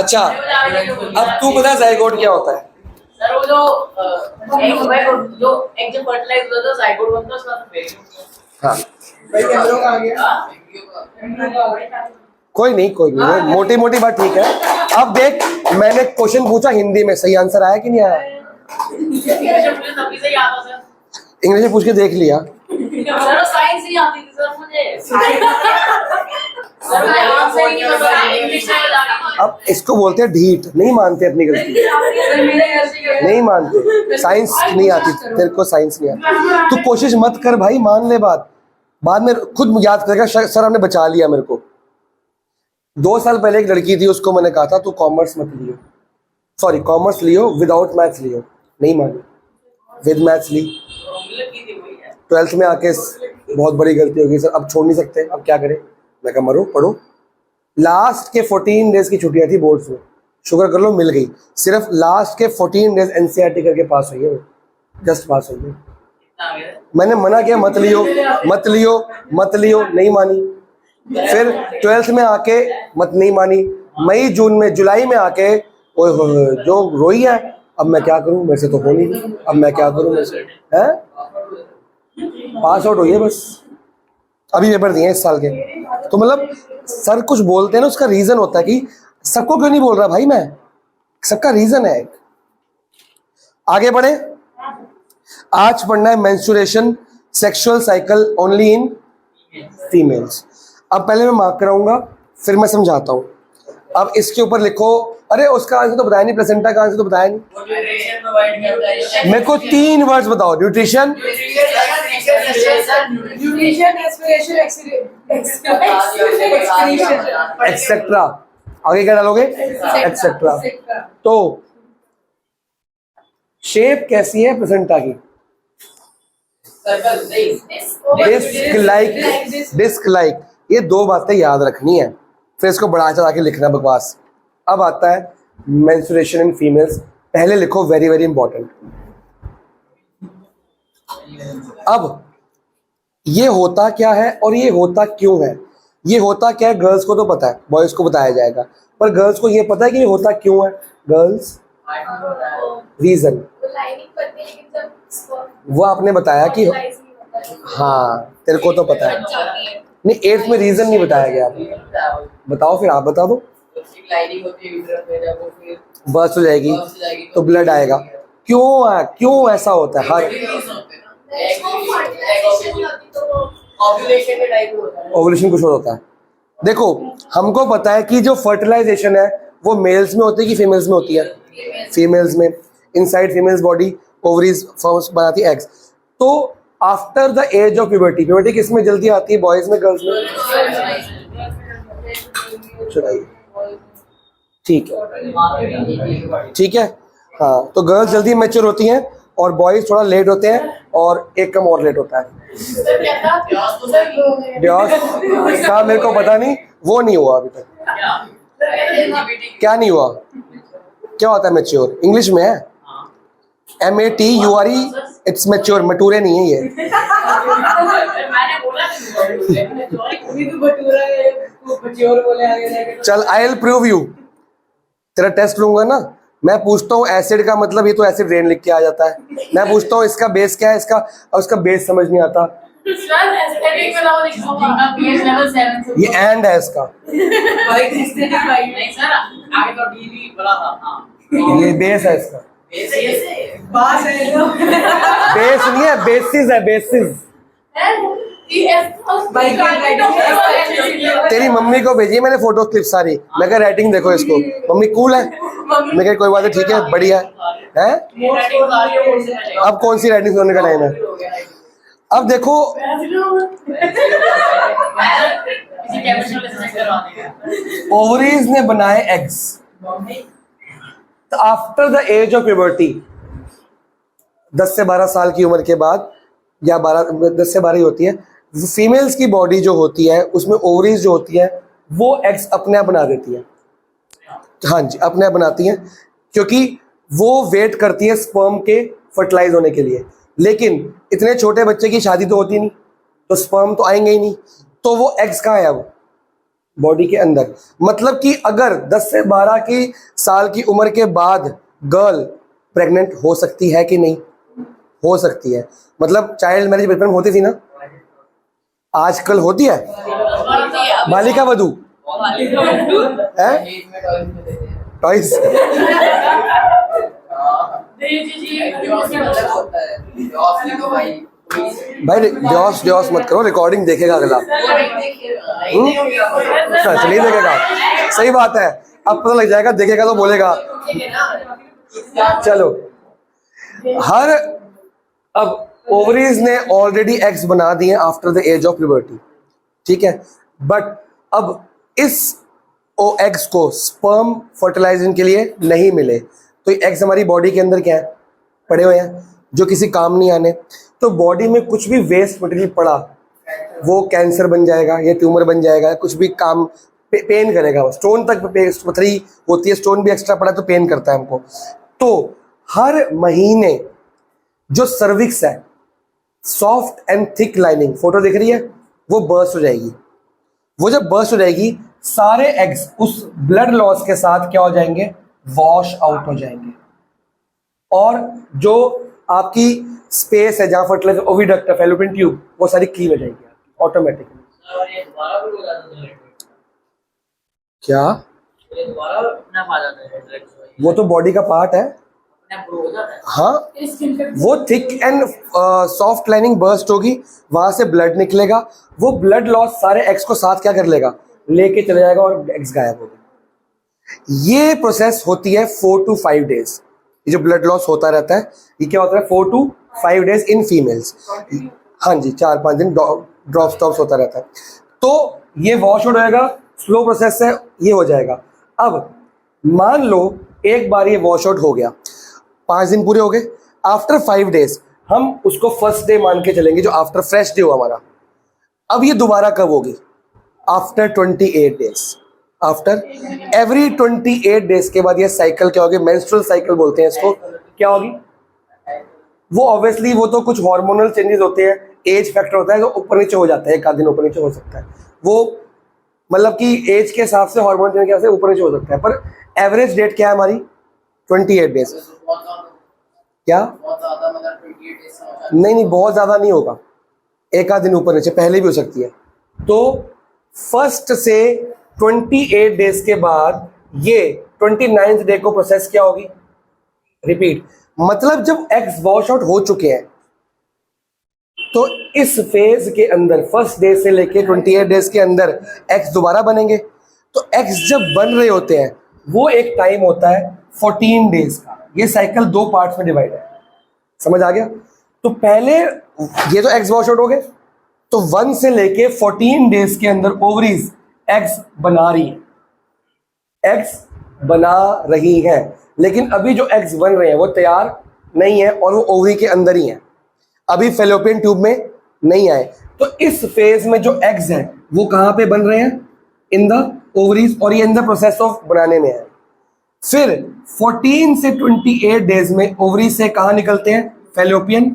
अच्छा, अब तू बता जाइगोट क्या होता है? सर वो जो एग जब फर्टिलाइज होता है जाइगोट बनता है उसका हाँ, हाँ कोई नहीं, मोटी मोटी बात ठीक है। अब देख, मैंने क्वेश्चन पूछा हिंदी में, सही आंसर आया कि नहीं आया? मुझे तभी से याद था सर। इंग्लिश में पूछ के देख लिया। सर साइंस ही आती थी सर मुझे। सर मैं आपसे ही नहीं पता इंग्लिश में बता रही अब इसको बोलते हैं ढीठ, नहीं मानते अपनी गलती, नहीं मानते। साइंस नहीं आती तेरे को, साइंस नहीं आती। तू कोशिश मत कर भाई, मान ले बात, बाद में खुद याद करेगा सर हमने बचा लिया मेरे को। 2 साल पहले एक लड़की थी, उसको मैंने कहा था तू कॉमर्स मत लियो, सॉरी कॉमर्स लियो विदाउट मैथ्स लियो, नहीं मानी, विद मैथ्स ली। 12th में आके बहुत बड़ी गलती हो गई सर, अब छोड़ नहीं सकते, अब क्या करें? मैं कहा मरो पढ़ो। लास्ट के 14 डेज की छुट्टियां थी बोर्ड्स में, शुक्र कर लो मिल गई। सिर्फ लास्ट के 14 डेज एनसीईआरटी करके पास हुई है, जस्ट पास हुई है। मैंने मना किया मत लियो मत लियो मत लियो, नहीं मानी। फिर 12th में आके मत नहीं मानी, मई जून में जुलाई में आके ओए होए जो रोई है। अब मैं क्या करूं, मेरे से तो हो नहीं, अब मैं क्या करूं, मेरे से है पास आउट हुई है बस, अभी पेपर दिए इस साल के। तो मतलब सर कुछ बोलते हैं ना, उसका रीजन होता है कि सबको क्यों नहीं बोल रहा भाई मैं, सबका रीजन है। आगे बढ़े, आज पढ़ना है menstruation sexual cycle only in females. अब पहले मैं मार्क कराऊंगा, फिर मैं समझाता हूं। अब इसके ऊपर लिखो, अरे उसका आंसर तो बताया नहीं, प्लेसेंटा का आंसर तो बताया नहीं। मेरे को 3 वर्ड्स बताओ, न्यूट्रिशन, एक्सेट्रा। आगे क्या डालोगे? एक्सेट्रा। तो शेप कैसी है प्लेसेंटा की? Disc like. ये 2 बातें याद रखनी है, फिर इसको बढ़ा चढ़ा के लिखना बकवास। अब आता है मेंस्ट्रुएशन इन फीमेल्स, पहले लिखो वेरी वेरी इंपॉर्टेंट। अब ये होता क्या है और ये होता क्यों है? ये होता क्या है गर्ल्स को तो पता है, बॉयज को बताया जाएगा, पर गर्ल्स को ये पता है कि ये होता क्यों है? गर्ल्स रीजन वो आपने बताया कि हाँ तेरे को तो पता है, नहीं 8th में रीजन नहीं बताया गया आपने, बताओ फिर आप बता दो। बर्स्ट हो जाएगी तो ब्लड आएगा, क्यों ऐसा होता है? हर ओवुलेशन कुछ और होता है। देखो हमको पता है कि जो फर्टिलाइजेशन है वो मेल्स में होती है कि फीमेल्स में होती है? फीमेल्स में। Inside females body ovaries forms बनाती है एग्स। तो after the age of puberty, puberty किस में जल्दी आती है, बॉयज में गर्ल्स में? चलाइए ठीक है हाँ, तो गर्ल्स जल्दी मैच्योर होती हैं और बॉयज थोड़ा लेट होते हैं, और एक कम और लेट होता है। ब्यास का मेरे को पता नहीं, वो नहीं हुआ अभी तक। क्या नहीं हुआ? क्या होता है मैच्योर? इंग्लिश में है MATURE, इट्स मैच्योर, मटूरे नहीं है ये। चल आई विल प्रूव यू, तेरा टेस्ट लूंगा ना, मैं पूछता हूँ एसिड का मतलब, ये तो एसिड रेन लिख के आ जाता है। मैं पूछता हूँ इसका बेस क्या है, इसका, और उसका बेस समझ नहीं आता। ये एंड है इसका, ये बेस है इसका, बेस नहीं है, बेसिस है, बेसिस। तेरी मम्मी को भेजी मैंने फोटो क्लिप सारी, मैं कहा राइटिंग देखो इसको, मम्मी कूल है, मैं कहा कोई बात नहीं ठीक है बढ़िया है। अब कौन सी राइटिंग सुनने का टाइम है? अब देखो ओवरीज ने बनाए eggs after the age of puberty, 10 से 12 साल की उम्र के बाद, या 10 से 12 ही होती है। फीमेल्स की बॉडी जो होती है उसमें ओवरीज जो होती है वो एग्स अपने आप बना देती है। हाँ जी, अपने आप बनाती हैं, क्योंकि वो वेट करती है स्पर्म के फर्टिलाइज होने के लिए। लेकिन इतने छोटे बच्चे की शादी तो होती नहीं, तो स्पर्म तो आएंगे ही नहीं, तो वो एग्स कहाँ है? अब बॉडी के अंदर। मतलब कि अगर 10 से 12 की साल की उम्र के बाद गर्ल प्रेग्नेंट हो सकती है कि नहीं? हो सकती है। मतलब चाइल्ड मैरिज बचपन में होती थी ना, आजकल होती है बालिका वधू है टॉयज। भाई डिवोर्स मत करो, रिकॉर्डिंग देखेगा अगला। नहीं देखेगा, सही बात है। अब पता लग जाएगा, देखेगा तो बोलेगा। चलो, हर अब ओवरीज ने ऑलरेडी एग्स बना दिए after the age of puberty, ठीक है। बट अब इस एग्स को स्पर्म फर्टिलाइजेशन के लिए नहीं मिले, तो एग्स हमारी बॉडी के अंदर क्या है? पड़े हुए हैं, जो किसी काम नहीं आने। तो बॉडी में कुछ भी वेस्ट मटेरियल पड़ा, वो कैंसर बन जाएगा, या ट्यूमर बन जाएगा, कुछ भी काम पेन करेगा। स्टोन तक पथरी होती है, स्टोन भी एक्स्ट्रा पड़ा तो पेन करता है हमको। तो हर महीने जो सर्विक्स है, soft and thick lining, photo दिख रही है, वो बर्स्ट हो जाएगी। वो जब बर्स्ट हो जाएगी, सारे एग्स उस ब्लड लॉस के साथ क्या हो जाएंगे? वॉश आउट हो जाएंगे। और जो आपकी स्पेस है जहां फर्टिलाइजर ओविडक्ट है, फैलोपियन ट्यूब, वो सारी क्लीन हो जाएगी ऑटोमेटिकली। क्या? वो तो बॉडी का पार्ट है। हाँ, वो thick and soft lining burst होगी, वहां से ब्लड निकलेगा। वो ब्लड लॉस सारे एग्स को साथ क्या कर लेगा? लेके चले जाएगा और एग्स गायब हो गए। ये प्रोसेस होती है 4 to 5 डेज। ये जो ब्लड लॉस होता रहता है, ये क्या होता है? 4 to 5 डेज इन फीमेल्स। हाँ जी, 4-5 दिन ड्रॉप स्टॉप्स होता रहता है। तो ये वॉश आउट होएगा, स्लो प्रोसेस है, ये हो जाएगा। अब मान लो एक बार ये वॉश आउट हो गया, 5 दिन पूरे हो गए। आफ्टर 5 डेज हम उसको फर्स्ट डे मान के चलेंगे, जो आफ्टर फ्रेश डे हो हमारा। अब ये दोबारा कब होगी? After 28 days. After every 28 days के बाद ये साइकिल क्या होगी? मेंस्ट्रुअल साइकिल बोलते हैं इसको। क्या होगी? वो ऑब्वियसली वो तो कुछ हार्मोनल चेंजेस होते हैं, एज फैक्टर होता है, तो ऊपर नीचे हो जाता है, एक आध दिन ऊपर नीचे हो सकता है। वो मतलब कि एज के हिसाब से, हार्मोन चेंज के हिसाब से ऊपर नीचे हो सकता है। पर एवरेज डेट क्या है हमारी? 28 डेज। क्या? नहीं, बहुत ज्यादा नहीं होगा, एक आध दिन ऊपर नीचे पहले भी हो सकती है। तो फर्स्ट से 28 डेज के बाद ये 29th डे को प्रोसेस क्या होगी? रिपीट। मतलब जब एग्स वॉश आउट हो चुके हैं, तो इस फेज के अंदर फर्स्ट डे से लेके 28 डेज के अंदर एग्स दोबारा बनेंगे। तो एग्स जब बन रहे होते हैं, वो एक टाइम होता है 14 डेज का। ये साइकिल 2 पार्ट्स में डिवाइड है, समझ आ गया? तो पहले ये तो एग्स वॉश आउट हो गए, तो 1 से लेके 14 डेज के अंदर ओवरीज एग्स बना रही है, एग्स बना रही हैं। लेकिन अभी जो एग्स बन रहे हैं वो तैयार नहीं है, और वो ओवरी के अंदर ही है, अभी फेलोपियन ट्यूब में नहीं आए। तो इस फेज में जो एग्स हैं वो कहां पे बन रहे हैं? इन द ओवरीज, और ये इन द प्रोसेस ऑफ बनाने में है। फिर 14 से 28 डेज में ओवरी से कहां निकलते हैं? फेलोपियन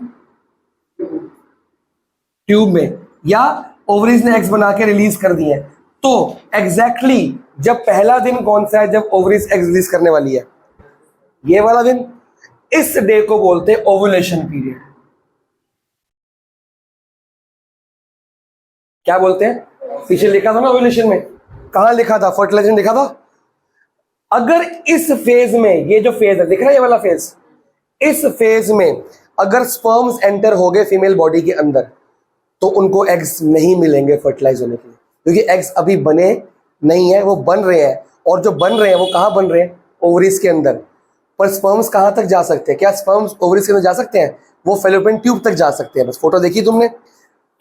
ट्यूब में, या ओवरीज ने एग्स बना के रिलीज कर दिए। तो एग्जैक्टली जब पहला दिन कौन सा है जब ओवरीज एग्स रिलीज करने वाली है? ये वाला दिन। इस डे को बोलते हैं ओवुलेशन पीरियड। क्या बोलते हैं? पीछे लिखा था ना ओवुलेशन में, कहां लिखा था? फर्टिलाइजेशन लिखा था। अगर इस फेज में, ये जो फेज है दिख रहा है, ये वाला फेज, इस फेज में अगर स्पर्म्स एंटर हो गए फीमेल बॉडी के अंदर, तो उनको एग्स नहीं मिलेंगे फर्टिलाइज होने के लिए, क्योंकि एग्स अभी बने नहीं है, वो बन रहे हैं। और जो बन रहे हैं वो कहां बन रहे हैं? ओवरीज के अंदर। पर स्पर्म्स कहां तक जा सकते हैं? क्या स्पर्म्स ओवरीज के अंदर जा सकते हैं? वो फेलोपियन ट्यूब तक जा सकते हैं। बस फोटो देखी तुमने।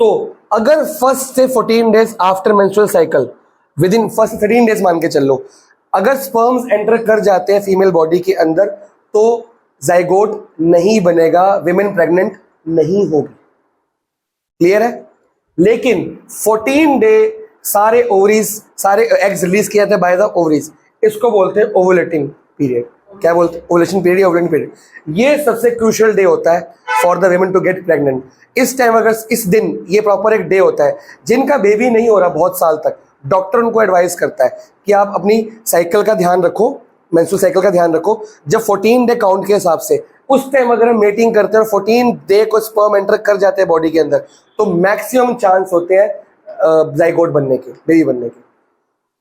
तो अगर फर्स्ट से 14 days after menstrual cycle, with in first 13 days मान के चल लो, अगर स्पर्म्स एंटर कर जाते हैं फीमेल बॉडी के अंदर, तो जाइगोट नहीं बनेगा, विमेन प्रेग्नेंट नहीं होगी। क्लियर है? लेकिन 14 डे सारे ओवरीज, सारे एग्स रिलीज किए जाते हैं बाय द ओवरीज, इसको बोलते हैं ओवुलेटिंग पीरियड। क्या बोलते हैं? ओवुलेशन पीरियड या ओवुलेटिंग पीरियड। ये सबसे क्रूशियल डे होता है for the women to get pregnant. इस टाइम अगर इस दिन, ये प्रॉपर एक डे होता है, जिनका बेबी नहीं हो रहा बहुत साल तक, डॉक्टर उनको एडवाइस करता है कि आप अपनी साइकिल का ध्यान रखो, मेंस्ट्रुअल साइकिल का ध्यान रखो। जब 14 डे काउंट के हिसाब से उस टाइम अगर हम मेटिंग करते हैं और 14 डे को स्पर्म एंटर कर जाते हैं बॉडी के अंदर, तो मैक्सिमम चांस होते हैं जाइगोट बनने के, बेबी बनने के।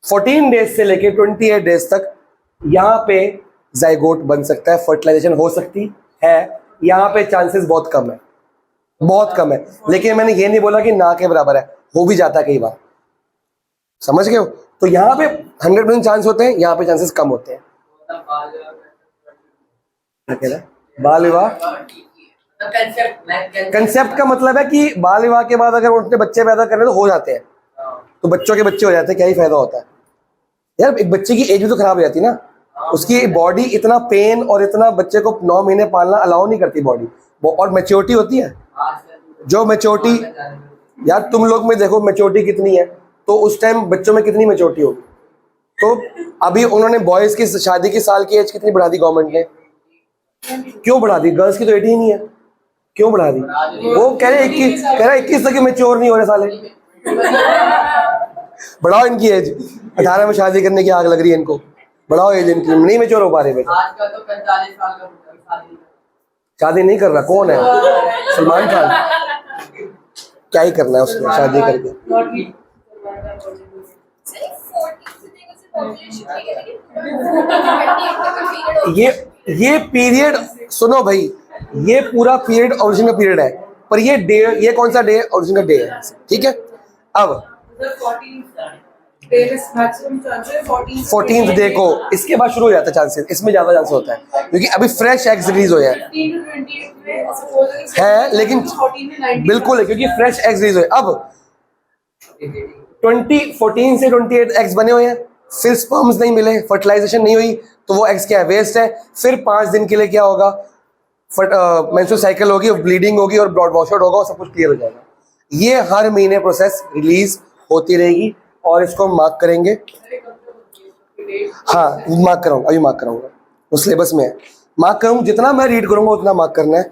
14 डेज से लेके 28 डेज तक यहाँ पे जाइगोट बन सकता है, फर्टिलाइजेशन हो सकती है। यहाँ पे चांसेस बहुत कम है, बहुत कम है। लेकिन मैंने ये नहीं बोला कि ना के बराबर है, हो भी जाता है कई बार, समझ गए हो? तो यहाँ पे 100% चांस होते हैं, यहाँ पे चांसेस कम होते हैं। बाल विवाह कंसेप्ट का मतलब है कि बाल विवाह के बाद अगर उनके बच्चे पैदा करने तो हो जाते हैं, तो बच्चों के बच्चे हो जाते हैं, क्या ही फायदा होता है यार। एक बच्चे की एज भी तो खराब हो जाती है ना, उसकी बॉडी इतना पेन और इतना बच्चे को 9 महीने पालना अलाउ नहीं करती बॉडी। और मैच्योरिटी होती है, जो मैच्योरिटी यार तुम लोग में देखो मैच्योरिटी कितनी है, तो उस टाइम बच्चों में कितनी मैच्योरिटी होगी। तो अभी उन्होंने बॉयज की शादी की साल की एज कितनी बढ़ा दी गवर्नमेंट ने? क्यों बढ़ा दी? गर्ल्स की तो 18 ही नहीं है, क्यों बढ़ा दी? वो कह रहे 21 तक मैच्योर नहीं हो रहे साले। बढ़ाओ इनकी एज, 18 में शादी करने की आग लग रही है इनको, बढ़ाओ एज इनकी, नहीं मैच्योर हो पा रहे बेटा। आजकल तो 45 साल का शादी नहीं कर रहा, कौन है? सलमान खान। क्या ही करना है उसने शादी करके? ये पीरियड सुनो भाई, ये पूरा पीरियड ओरिजिन का पीरियड है, पर ये डे, ये कौन सा डे है? ओरिजिन का डे है, ठीक है। अब 14th डे को इसके बाद शुरू हो जाता है चांसेस, इसमें ज्यादा चांस होता है क्योंकि अभी फ्रेश एग्स रिलीज हुए हैं, है लेकिन बिल्कुल है क्योंकि फ्रेश एग्स रिलीज हुए। अब 14 से 28 एग्स बने हुए हैं, फिर स्पर्म्स नहीं मिले, फर्टिलाइजेशन नहीं हुई, तो वो एग्स क्या है? वेस्ट है। फिर 5 दिन के लिए क्या होगा? मेंस्ट्रुअल साइकिल होगी, ब्लीडिंग होगी और ब्लड वॉश आउट होगा और सब कुछ क्लियर हो जाएगा। ये हर महीने प्रोसेस रिलीज होती रहेगी और इसको हम मार्क करेंगे। हाँ मार्क कराऊंगा, अभी मार्क कराऊंगा, वो सिलेबस में है। मार्क करूंगा, जितना मैं रीड करूंगा उतना मार्क करना है।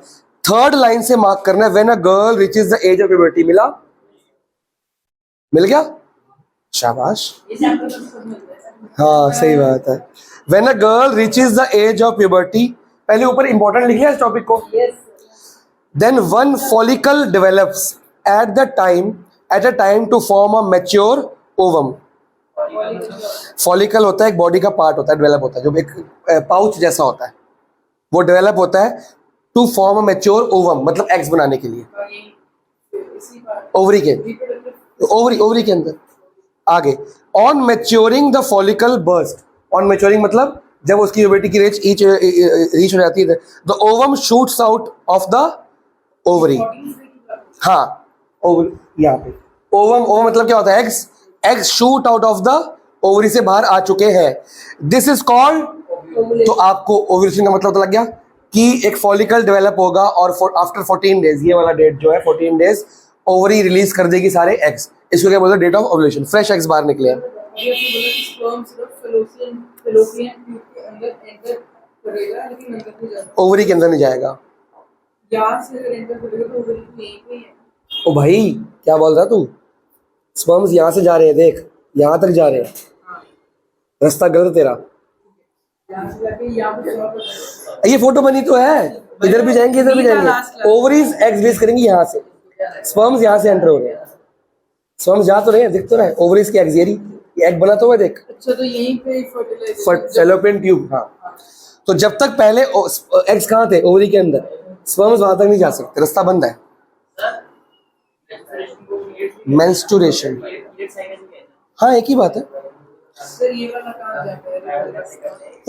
3rd लाइन से मार्क करना है, when a girl reaches the age of puberty. मिला? मिल गया? शाबाश, हाँ सही बात है। When a girl reaches the age of puberty, पहले ऊपर इंपॉर्टेंट लिख लिया इस टॉपिक को। Then one follicle develops at a time to form a mature ovum. Follicle होता है एक बॉडी का पार्ट होता है, डेवलप होता है, जो एक पाउच जैसा होता है, वो डेवलप होता है to form a mature ovum, मतलब एग्स बनाने के लिए। ओवरी के अंदर आगे। On maturing the follicle burst, on maturing मतलब जब उसकी प्यूबर्टी की रीच हो जाती है, the ovum shoots out of the ovary. हाँ ओवरी, यहाँ पे ओवम मतलब क्या होता है? Eggs shoot out of the ovary से बाहर आ चुके हैं, दिस इज कॉल्ड। तो आपको ओव्यूलेशन का मतलब तो लग गया कि एक फॉलिकल डेवलप होगा और आफ्टर 14 डेज, ये वाला डेट जो है 14 डेज, ओवरी रिलीज कर देगी सारे एग्स। इसको क्या बोलते हैं? Date of ovulation. Fresh eggs बाहर निकले हैं। ओवरी के अंदर नहीं जाएगा। ओ भाई क्या बोल रहा तू? स्पर्म्स यहाँ से जा रहे हैं, देख यहाँ तक जा रहे हैं, रास्ता गलत तेरा। ये फोटो बनी तो है, इधर भी जाएंगे इधर भी जाएंगे। ओवरीज एग्स रिलीज करेंगी यहाँ से, स्पर्म्स यहाँ से एंटर हो रहे हैं, स्पर्म्स जा तो रहे हैं, दिख तो रहा है। ओवरीज के एग्स, ये एग बना तो हुआ देख। अच्छा तो यहीं पे फैलोपियन ट्यूब। हाँ तो जब तक पहले एग्स कहाँ थे? ओवरी के अंदर, स्पर्म्स वहां तक नहीं जा सकते, रास्ता बंद है। मेंस्ट्रुएशन, हाँ एक ही बात है।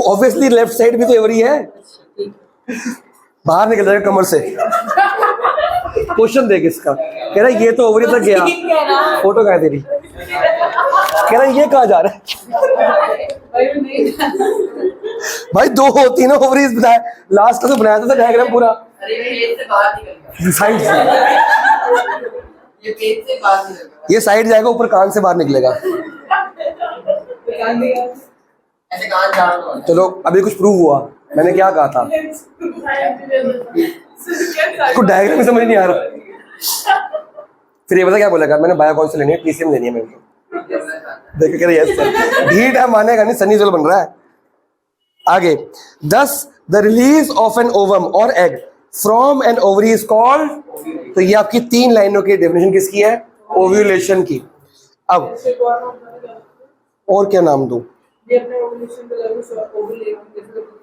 ऑब्वियसली लेफ्ट साइड भी तो ओवरी है, बाहर निकल जाएगा कमर से। क्वेश्चन देख इसका, कह रहा है ये तो ओवरी तक गया, फोटो कहाँ है तेरी? कह रहा है ये कहाँ जा रहा है? भाई 2 होती ना ओवरीज बताया, लास्ट का तो बनाया था डायग्राम पूरा। साइड से ये पेट से बाहर निकलेगा, ये साइड जाएगा, ऊपर कान से बाहर निकलेगा। ऐसे कान झाड़ दो। चलो अभी कुछ प्रूव हुआ, मैंने क्या कहा था? कुछ डायग्राम में समझ नहीं आ रहा। फिर ये पता क्या बोलेगा? मैंने बायो कौन से लेनी है, पीसीएम लेनी है मेरे को। देख कर यस सर, ढीठ है मानेगा नहीं, सनी देओल बन रहा है। आगे, thus the release of an ovum और egg from an ovary is called, तो ये आपकी 3 लाइनों की डेफिनेशन किसकी है? ओव्यूलेशन की। अब और क्या नाम दूं?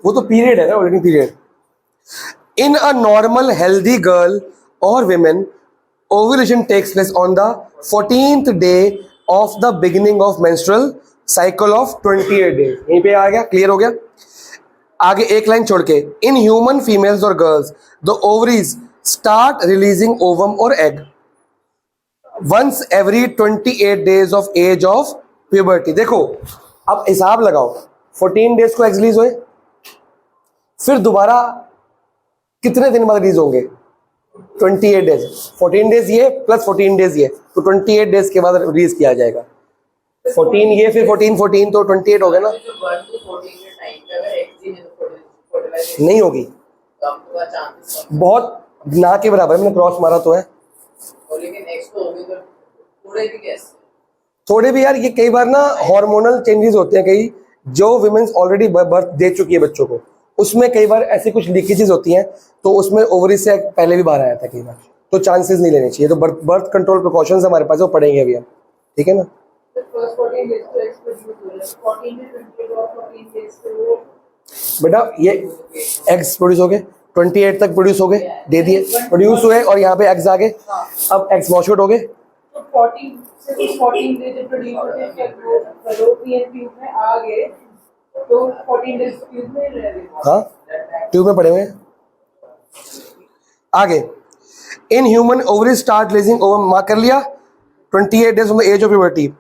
वो तो पीरियड है ना, ovulating period. In a normal healthy girl और women, ovulation takes place on the 14th day of the beginning of menstrual cycle of 28 days। यहीं पे आ गया, क्लियर हो गया। आगे एक लाइन छोड़ के, इन ह्यूमन फीमेल्स और girls the ovaries start releasing ovum और egg once every 28 days of age of puberty. देखो अब हिसाब लगाओ, 14 डेज को एग्स रिलीज हुए, फिर दोबारा कितने दिन बाद रिलीज होंगे? 28 डेज, 14 डेज ये प्लस 14 डेज ये, तो 28 डेज के बाद रिलीज किया जाएगा। 14 ये फिर 14 तो 28 हो गया ना। जो 1 to 14 के टाइम पे अगर एक्सजी है तो fertilization नहीं होगी, कम होगा चांसेस, बहुत ना के बराबर है, मैंने क्रॉस मारा तो है। और लेकिन एक्स तो होगी तो थोड़े भी कैसे? थोड़े भी यार, ये कई बार ना हार्मोनल चेंजेस होते हैं, कई जो विमेन्स ऑलरेडी बर्थ दे चुकी है बच्चों को, उसमें कई बार ऐसी कुछ लीकेजेस होती हैं, तो उसमें ओवरी से पहले भी बाहर आया था कई बार, तो चांसेस नहीं लेने चाहिए। तो बर्थ कंट्रोल प्रिकॉशंस हमारे पास, वो पढ़ेंगे अभी हम, ठीक है ना। बेटा ये एग्स प्रोड्यूस हो गए, 28 तक प्रोड्यूस हो गए, दे दिए, प्रोड्यूस हुए और यहाँ पे एग्स आ गए, अब एग्स वॉश आउट हो गए। 14 डेज प्रोड्यूस होते हैं, फैलोपियन ट्यूब में आ गए, तो 14 डेज ट्यूब में रह गए। हाँ, ट्यूब में पड़े हुए हैं। आगे, in human ovary start releasing ovum, mark कर लिया 28 days from the age of puberty.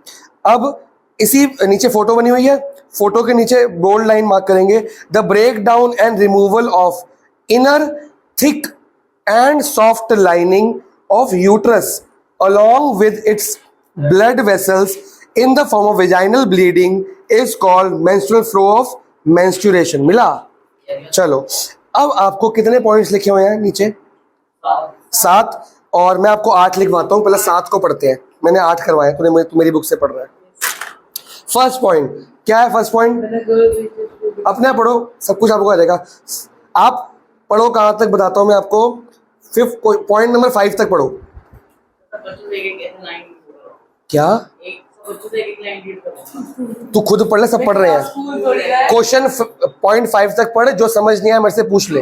अब इसी नीचे फोटो बनी हुई है, फोटो के नीचे बोल्ड लाइन मार्क करेंगे, the break down and removal of inner thick and soft lining of uterus along with its blood vessels in the form of vaginal bleeding is called menstrual flow of menstruation। मिला? चलो अब आपको कितने points लिखे हुए हैं नीचे? 7, और मैं आपको 8 लिखवाता हूँ। पहले 7 को पढ़ते हैं, मैंने 8 करवाए, तूने मेरी बुक से पढ़ रहा है। फर्स्ट पॉइंट क्या है? फर्स्ट पॉइंट अपने पढ़ो, सब कुछ आपको आ जाएगा। आप पढ़ो, कहाँ तक बताता हूँ मैं आपको। पॉइंट नंबर 5 तक पढ़ो। बच्चों से एक लाइन क्या? एक बच्चों से एक लाइन रीड करो, तू खुद पढ़ ले, सब पढ़ रहे हैं। स्कूल थोड़ी है। क्वेश्चन पॉइंट 5 तक पढ़, जो समझ नहीं आया मेरे से पूछ ले।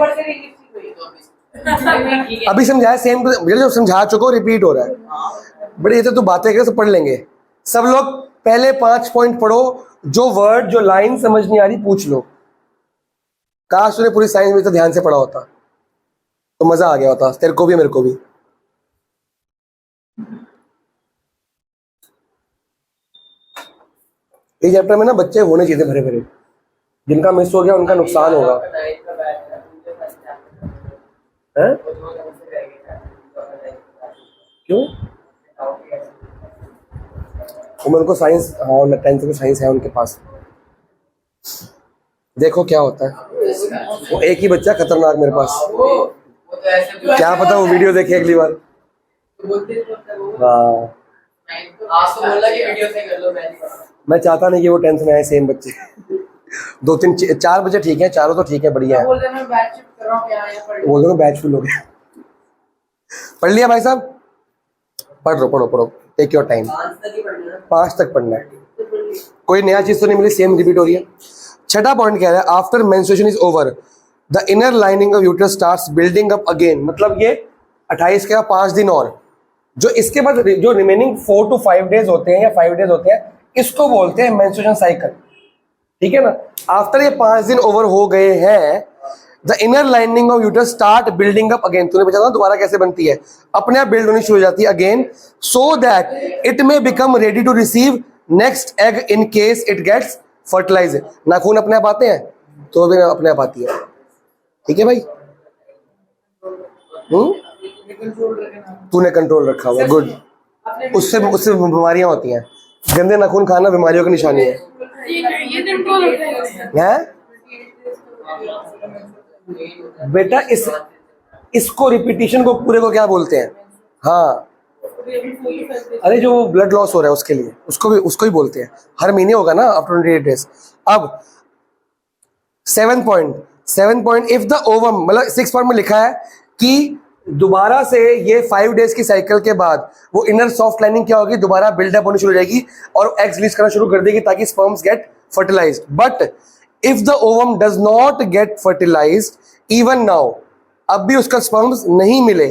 अभी समझाया सेम, जो समझा चुको रिपीट हो रहा है। बड़े ये तो बातें कर, सब पढ़ लेंगे सब लोग। पहले 5 पॉइंट पढ़ो, जो वर्ड जो लाइन समझ नहीं आ रही पूछ लो। काश तूने पूरी साइंस में तो ध्यान से पढ़ा होता तो मजा आ गया होता, तेरे को भी मेरे को भी। इस चैप्टर में ना बच्चे होने चाहिए भरे भरे, जिनका मिस हो गया उनका नुकसान होगा। हैं? क्यों? उनको साइंस, हाँ 10th को साइंस है उनके पास। देखो क्या होता है, वो एक ही बच्चा खतरनाक मेरे पास, क्या पता वो वीडियो देखे अगली बार। हाँ आज तो बोला कि वीडियो से कर लो, मैं चाहता नहीं कि वो 10th में आए सेम बच्चे। 2 3 4 बच्चे ठीक है, चारों तो ठीक है, बढ़िया है। बोल रहे मैं बैच शिफ्ट कर रहा हूं, क्या है पढ़ लो। बोल दो बैच फुल हो गया। पढ़ लिया भाई साहब? पढ़ लो, पढ़ो पढ़ो, टेक योर टाइम। 5 तक पढ़ना है, कोई नया चीज तो नहीं मिली, सेम रिपीट हो रही है। छठा पॉइंट कह रहा है, after menstruation is over the inner lining of uterus starts building up again. मतलब ये 28 के 5 दिन और, जो इसके बाद जो रिमेनिंग 4 to 5 डेज होते हैं या 5 डेज होते हैं, इसको बोलते हैं मेंस्ट्रुएशन साइकिल, ठीक है ना। आफ्टर ये 5 दिन ओवर हो गए हैं, the inner lining of uterus start building up again. तूने पूछा था दोबारा कैसे बनती है, अपने आप बिल्ड होनी शुरू हो जाती है again, so that it may become ready to receive next egg in case it gets fertilise. नाखून अपने आप आते हैं तो भी अपने आप आती है, ठीक है भाई। तूने कंट्रोल रखा हुआ, गुड। उससे बीमारियां होती हैं, गंदे नाखून खाना बीमारियों की निशानी है। बेटा इसको रिपीटिशन को पूरे को क्या बोलते हैं? हाँ भी अभी 4 to 5 days. अरे जो ब्लड लॉस हो रहा है उसके लिए, उसको ही बोलते हैं, हर महीने होगा ना आफ्टर 28 डेज। अब 7 पॉइंट इफ द ओवम, मतलब 6 पॉइंट में लिखा है कि दोबारा से ये 5 डेज की साइकिल के बाद वो इनर सॉफ्ट लाइनिंग क्या होगी, दोबारा बिल्डअप होनी शुरू हो जाएगी और एग्स रिलीज करना शुरू कर देगी ताकि sperms get fertilised. But if the ovum does not get fertilised even now, अब भी उसका स्पर्म्स नहीं मिले,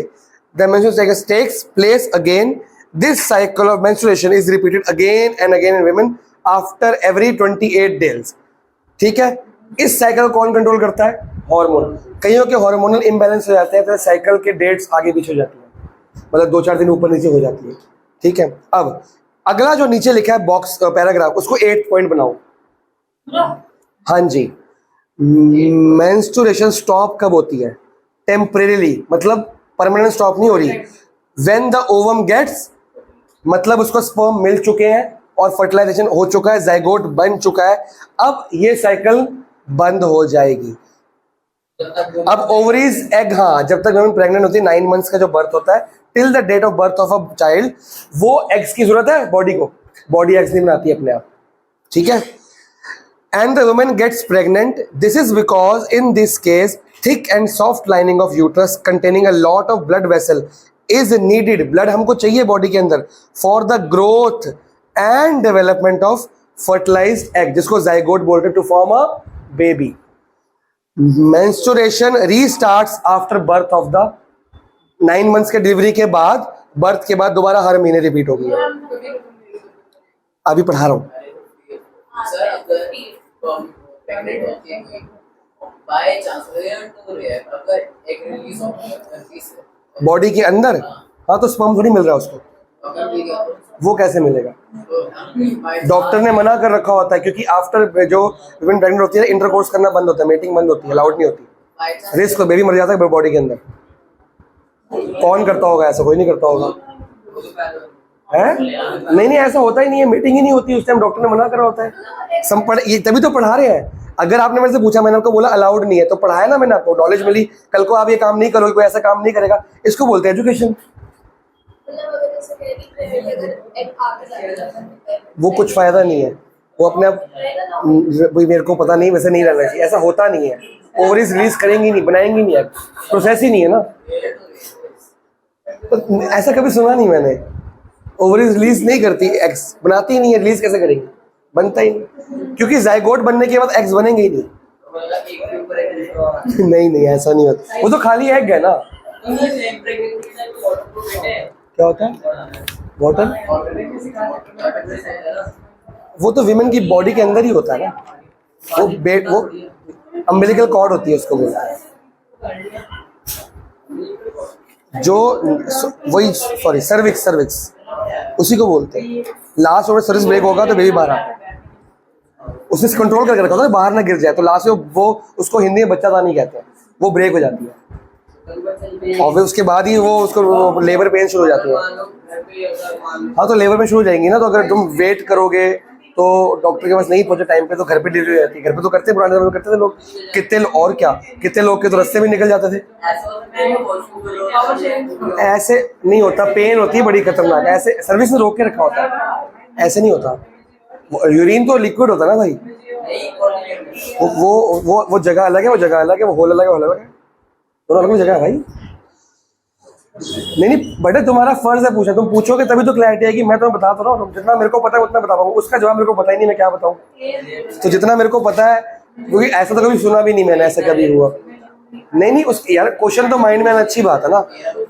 the menstrual cycle takes place again. This cycle of menstruation is repeated again and again in women after every 28 days. ठीक है, इस cycle कौन control करता है? हार्मोन। कईयों के हार्मोनल इम्बैलेंस हो जाते हैं तो साइकिल के डेट्स आगे पीछे हो जाती है, मतलब 2-4 दिन ऊपर नीचे हो जाती है। ठीक है, अब अगला जो नीचे लिखा है बॉक्स पैराग्राफ, उसको 8 पॉइंट बनाओ। हाँ जी, मेंस्ट्रुएशन स्टॉप कब होती है? टेम्परेरीली, मतलब परमानेंट स्टॉप नहीं हो रही। व्हेन द ओवम गेट्स, मतलब उसको स्पर्म मिल चुके हैं और फर्टिलाइजेशन हो चुका है, जाइगोट बन चुका है, अब ये साइकिल बंद हो जाएगी। अब ओवरीज एग, हाँ, जब तक वुमेन प्रेग्नेंट होती है 9 मंथ्स का जो बर्थ होता है, till the date of birth of a child, वो एग्स की जरूरत है बॉडी को, बॉडी एग्स नहीं बनाती अपने आप। ठीक है, and the woman gets pregnant. This is because in this case thick and soft lining of uterus containing a lot of blood vessel is needed. Blood हमको चाहिए बॉडी के अंदर for the growth and development of fertilized egg, जिसको zygote बोलते हैं, to form a baby. Menstruation restarts after birth of the 9 months के delivery के बाद, बर्थ के बाद दोबारा हर महीने रिपीट होगी। अभी पढ़ा रहा हूँ। सर अगर प्रेग्नेंट होती है बाय चांस अगर एक रिलीज ऑफ बॉडी के अंदर, हाँ, तो स्पर्म थोड़ी मिल रहा है उसको, वो कैसे मिलेगा? डॉक्टर ने मना कर रखा होता है, क्योंकि आफ्टर जो वुमेन प्रेग्नेंट होती है इंटरकोर्स करना बंद होता है, मीटिंग बंद होती है, अलाउड नहीं होती। रिस्क, बेबी मर जाता है बॉडी के अंदर। कौन करता होगा ऐसा? कोई नहीं करता होगा, है? नहीं, ऐसा होता ही नहीं है, मीटिंग ही नहीं होती उस टाइम, डॉक्टर ने मना करा होता है। ये तभी तो पढ़ा रहे हैं। अगर आपने मेरे से पूछा, मैंने आपको बोला अलाउड नहीं है, तो पढ़ाया ना मैंने आपको, नॉलेज मिली। कल को आप ये काम नहीं करोगे, कोई ऐसा काम नहीं करेगा, इसको बोलते हैं एजुकेशन। वो कुछ फायदा नहीं है, वो अपने आप, मेरे को पता नहीं, वैसे नहीं रहना चाहिए, ऐसा होता नहीं है। ओवरीज रिलीज करेंगी नहीं, बनाएंगी नहीं, प्रोसेस ही नहीं है ना, तो ऐसा कभी सुना नहीं मैंने। ओवरीज रिलीज नहीं करती, एग्स बनाती ही नहीं है, रिलीज कैसे करेंगी? बनता ही नहीं, क्योंकि जाइगोट बनने के बाद एग्स बनेंगे ही नहीं। नहीं, ऐसा नहीं होता, वो तो खाली एग है ना। क्या होता है वाटर? वो तो विमेन की बॉडी के अंदर ही होता है ना, वो अम्बिलिकल कॉर्ड होती है, उसको बोलते हैं, जो वही, सॉरी, सर्विक्स उसी को बोलते हैं। लास्ट में सर्विस ब्रेक होगा तो बेबी बाहर आता है, उसने कंट्रोल करके रखा होता है बाहर ना गिर जाए, तो लास्ट में वो, उसको हिंदी में बच्चादानी कहते हैं, वो ब्रेक हो जाती है और फिर उसके बाद ही वो उसको लेबर पेन शुरू हो जाती है। हाँ, तो लेबर पेन शुरू हो जाएंगी ना, तो अगर तुम वेट करोगे तो डॉक्टर के पास नहीं पहुंचे टाइम पे, तो घर पे डिलीवरी हो जाती है। घर पे तो करते, पुराने समय में करते थे लोग, कितने लोग के तो रस्ते में निकल जाते थे। ऐसे नहीं होता, पेन होती है बड़ी खतरनाक, ऐसे सर्विस में रोक के रखा होता है, ऐसे नहीं होता। यूरिन तो लिक्विड होता है ना भाई, वो जगह अलग है, वो जगह अलग है, वो होल अलग है, वो अलग है, दोनों अलग जगह है भाई। नहीं, बेटा तुम्हारा फर्ज है पूछना, तुम पूछोगे तभी तो क्लैरिटी आएगी। मैं तुम्हें बता तो रहा हूँ, जितना मेरे को पता है उतना बता पाऊंगा, उसका जवाब मेरे को पता ही नहीं, मैं क्या बताऊँ। तो जितना मेरे को पता है, क्योंकि ऐसा तो कभी सुना भी नहीं मैंने, ऐसा कभी हुआ नहीं। उस यार क्वेश्चन तो माइंड में आना अच्छी बात है ना,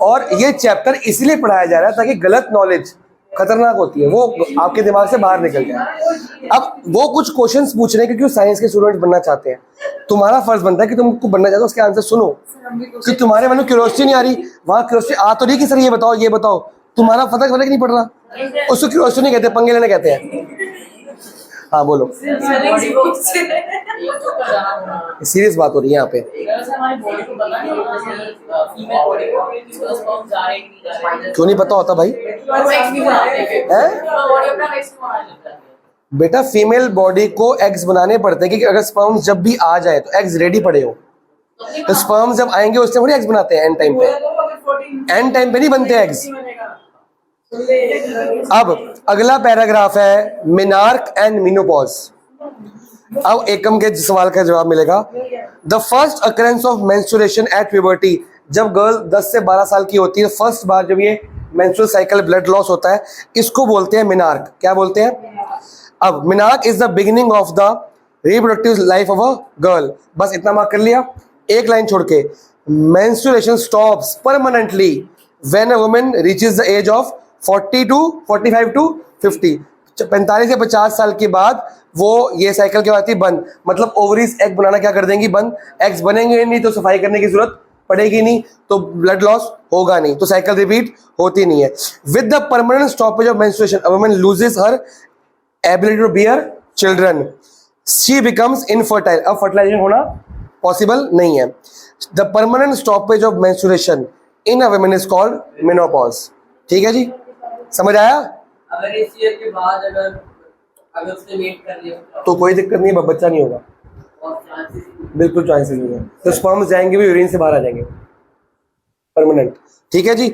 और ये चैप्टर इसलिए पढ़ाया जा रहा है ताकि गलत नॉलेज खतरनाक होती है वो आपके दिमाग से बाहर निकल जाए। अब वो कुछ क्वेश्चंस पूछ रहे हैं क्योंकि वो साइंस के स्टूडेंट बनना चाहते हैं, तुम्हारा फर्ज बनता है कि तुमको बनना चाहते हो, उसके आंसर सुनो। कि तुम्हारे मन में क्यूरियोसिटी नहीं आ रही, वहाँ क्यूरियोसिटी आ तो रही कि सर ये बताओ, तुम्हारा फर्क नहीं पड़ रहा, उसको क्यूरियोसिटी नहीं कहते, पंगे लेने कहते हैं। हाँ बोलो, सीरियस बात हो रही है यहाँ पे। क्यों नहीं पता होता भाई? बेटा फीमेल बॉडी को एग्स बनाने पड़ते हैं, क्योंकि अगर स्पर्म्स जब भी आ जाए तो एग्स रेडी पड़े हो, तो स्पर्म्स जब आएंगे उससे बड़ी एग्स बनाते हैं। एंड टाइम पे नहीं बनते एग्स, अब अगला पैराग्राफ है मिनार्क एंड मीनोपॉज। अब एकम के सवाल का जवाब मिलेगा। The first occurrence of menstruation at puberty, जब गर्ल 10 से 12 साल की होती है, फर्स्ट बार जब ये मेंस्ट्रुअल साइकिल ब्लड लॉस होता है, इसको बोलते हैं मिनार्क। क्या बोलते हैं? अब menarche is the beginning of the reproductive life of a girl. बस इतना मार्क कर लिया, एक लाइन छोड़ के। Menstruation stops permanently when a woman reaches the age of 40 to 45 to 50, 45 से 50 साल के बाद वो ये साइकिल क्या होती है? बंद। मतलब ओवरीज एग बनाना क्या कर देंगी? बंद। एग्स बनेंगे नहीं तो सफाई करने की जरूरत पड़ेगी नहीं, तो ब्लड लॉस होगा नहीं, तो साइकिल रिपीट होती नहीं है। With the permanent stoppage of menstruation a woman loses her ability to bear children, she becomes infertile. अब फर्टिलाइजेशन होना पॉसिबल नहीं है। The permanent stoppage of menstruation in a woman is called menopause. ठीक है जी, समझ आया? अगर इस ईयर के बाद अगर उसने वेट कर लिया तो कोई दिक्कत नहीं है, बच्चा नहीं होगा, और चांसेस बिल्कुल चांसेस नहीं है। तो स्पर्म्स जाएंगे भी, यूरिन से बाहर आ जाएंगे परमानेंट। ठीक है जी।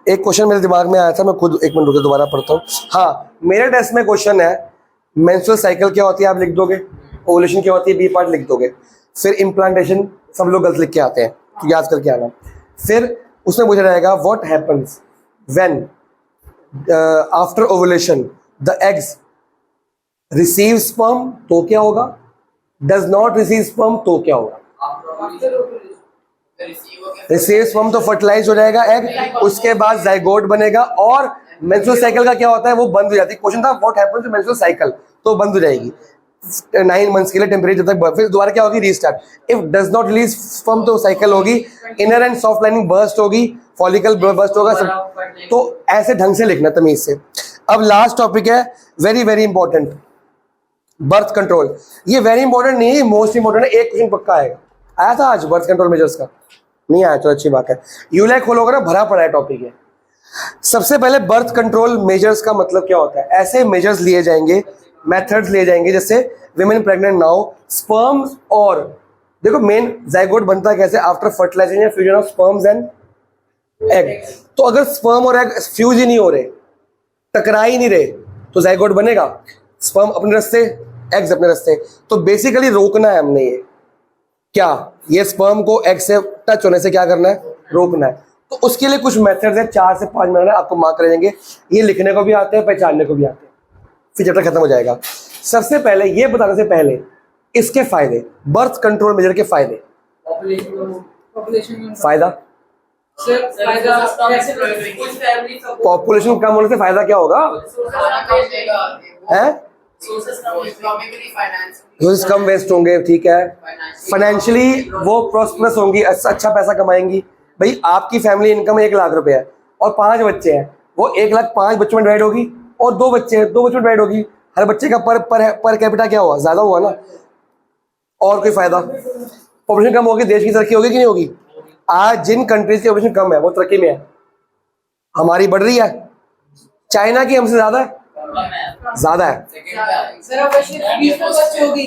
एक क्वेश्चन मेरे दिमाग में आया था, मैं खुद एक मिनट रुके दोबारा पढ़ता हूँ। हाँ, मेरे टेस्ट में क्वेश्चन है मेंस्ट्रुअल साइकिल क्या होती है, आप लिख दोगे। ओवुलेशन क्या होती है, बी पार्ट लिख दोगे। फिर इम्प्लांटेशन सब लोग गलत लिख के आते हैं, तो याद करके आना। फिर उसमें पूछा जाएगा what happens when after ovulation the eggs receive sperm, तो क्या होगा? डज नॉट रिसीव स्पर्म, तो क्या होगा? रिसीव स्पर्म तो फर्टिलाइज हो जाएगा एग, उसके बाद जाइगोट बनेगा, और मेंस्ट्रुअल साइकिल का क्या होता है? वो बंद हो जाती है। क्वेश्चन था what happens to menstrual cycle, तो बंद हो जाएगी 9 मंथ्स के लिए टेम्परेचर तक। फिर दोबारा क्या होगी? Restart. If does not release sperm तो साइकिल होगी, inner and soft lining burst होगी, फॉलिकल बर्स्ट होगा सब। तो ऐसे ढंग से लिखना तमीज से। अब लास्ट टॉपिक है very very important, birth control. ये वेरी इंपॉर्टेंट नहीं है, मोस्ट इंपॉर्टेंट है। एक क्वेश्चन पक्का आएगा। आया था आज बर्थ कंट्रोल मेजर्स का? नहीं आया तो अच्छी बात है। यूलैक खोलोगे ना, भरा पड़ा है टॉपिक है। सबसे पहले बर्थ कंट्रोल मेजर्स का मतलब क्या होता है? ऐसे मेजर्स लिए जाएंगे, मेथड्स लिए जाएंगे, जैसे विमेन प्रेग्नेंट नाउ स्पर्म्स, और देखो मेन जाइगोट बनता है कैसे? आफ्टर फर्टिलाइजेशन या fusion of sperms and egg. तो अगर स्पर्म और एग फ्यूज ही नहीं हो रहे, टकरा ही नहीं रहे, तो जाइगोट बनेगा? स्पर्म अपने रास्ते, एग्स अपने रास्ते। तो बेसिकली रोकना है हमने ये क्या, ये स्पर्म को एग से टच होने से क्या करना है? रोकना है। तो उसके लिए कुछ मेथड्स है, 4 से 5 मिनट आपको मार्क कर देंगे। ये लिखने को भी आते हैं, पहचानने को भी आते हैं, फिर चैप्टर खत्म हो जाएगा। सबसे पहले ये बताने से पहले इसके फायदे, बर्थ कंट्रोल मेजर के फायदे। फायदा, पॉपुलेशन कम होने से फायदा क्या होगा? है कम वेस्ट होंगे, ठीक है। फाइनेंशियली वो प्रोस्परस होंगी, अच्छा पैसा कमाएंगी। भाई आपकी फैमिली इनकम 1 लाख रुपए है और 5 बच्चे हैं, वो 1 लाख 5 बच्चों में डिवाइड होगी, और 2 बच्चे हैं 2 बच्चों में डिवाइड होगी। हर बच्चे का पर कैपिटा क्या हुआ? ज्यादा हुआ ना। और कोई फायदा? पॉपुलेशन कम होगी, देश की तरक्की होगी कि नहीं होगी? आज जिन कंट्रीज की पॉपुलेशन कम है वो तरक्की में है, हमारी बढ़ रही है। चाइना की हमसे ज्यादा है, ज्यादा है।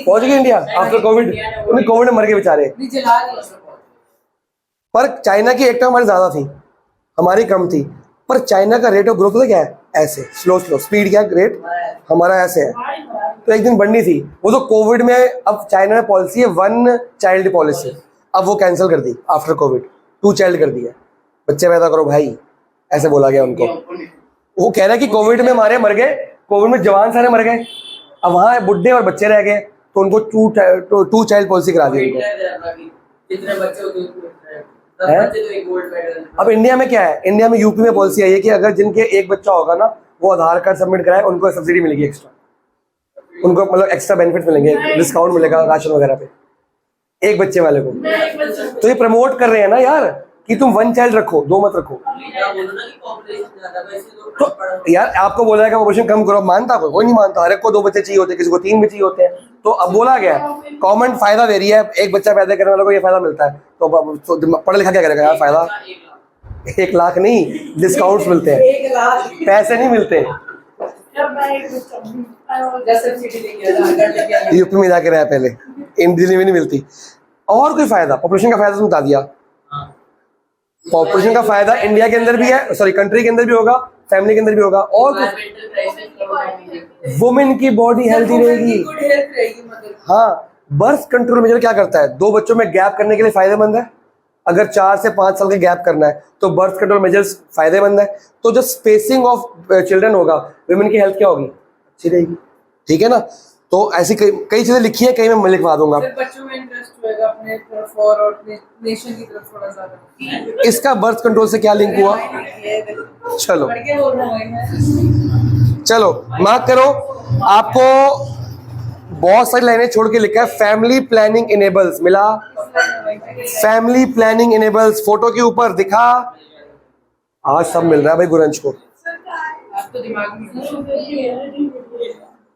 पहुंच गई इंडिया आफ्टर कोविड, कोविड में मर गए बेचारे। पर चाइना की एक टर्म हमारी ज्यादा थी, हमारी कम थी। पर चाइना का रेट ऑफ ग्रोथ पता क्या है? ऐसे स्लो स्पीड, क्या रेट हमारा ऐसे है। तो एक दिन बढ़नी थी वो, तो कोविड में अब चाइना में पॉलिसी है 1 चाइल्ड पॉलिसी, अब वो कैंसिल कर दी आफ्टर कोविड, 2 चाइल्ड कर दिया। बच्चे पैदा करो भाई, ऐसे बोला गया उनको। वो कह रहा है कि कोविड में हमारे मर गए, कोविड में जवान सारे मर गए, अब वहाँ बुढ़े और बच्चे रह गए, तो उनको 2 चाइल्ड पॉलिसी करा दी उनको। अब इंडिया में क्या है? इंडिया में यूपी में पॉलिसी आई है कि अगर जिनके 1 बच्चा होगा ना, वो आधार कार्ड सबमिट कराए, उनको सब्सिडी मिलेगी एक्स्ट्रा, उनको मतलब एक्स्ट्रा बेनिफिट मिलेंगे, डिस्काउंट मिलेगा राशन वगैरह पे 1 बच्चे वाले को। तो ये प्रमोट कर रहे हैं ना यार कि तुम 1 चाइल्ड रखो, 2 मत रखो। तो यार आपको बोला जाएगा पॉपुलेशन कम करो, मानता कोई नहीं मानता। हर एक को 2 बच्चे चाहिए होते हैं, किसी को 3 भी चाहिए होते हैं। तो अब बोला गया कॉमन फायदा वेरी है, 1 बच्चा पैदा करने वालों को ये फायदा मिलता है। तो पढ़ा लिखा क्या करेगा यार? फायदा 1 लाख नहीं, डिस्काउंट्स मिलते हैं, पैसे नहीं मिलते। यूपी में जाके रहा पहले, दिल्ली में नहीं मिलती। और कोई फायदा? पॉपुलेशन का फायदा तुम बता दिया। पॉपुलेशन का फायदा इंडिया के अंदर भी है, सॉरी कंट्री के अंदर भी होगा, फैमिली के अंदर भी होगा, और Environmental crisis करोगे। वुमेन की बॉडी हेल्दी रहेगी। गुड हेल्थ रहेगी मदर। हाँ, बर्थ कंट्रोल मेजर क्या करता है? 2 बच्चों में गैप करने के लिए फायदेमंद है। अगर 4 से 5 साल का गैप करना है तो बर्थ कंट्रोल मेजर्स फायदेमंद है। तो जो स्पेसिंग ऑफ चिल्ड्रन होगा, वुमेन की हेल्थ क्या होगी? अच्छी रहेगी। ठीक है ना? तो ऐसी कई चीजें लिखी है, कहीं मैं लिखवा दूंगा। सिर्फ बच्चों में इंटरेस्ट होएगा अपने तरफ और नेशन की तरफ थोड़ा ज्यादा। इसका बर्थ कंट्रोल से क्या लिंक हुआ? चलो लड़के बोल रहे हैं। चलो मार्क करो। आपको बहुत सारी लाइनें छोड़ के लिखा है, फैमिली प्लानिंग इनेबल्स। मिला? फैमिली प्लानिंग इनेबल्स फोटो के ऊपर दिखा। आज सब मिल रहा है भाई गुरंज को। आपको दिमाग में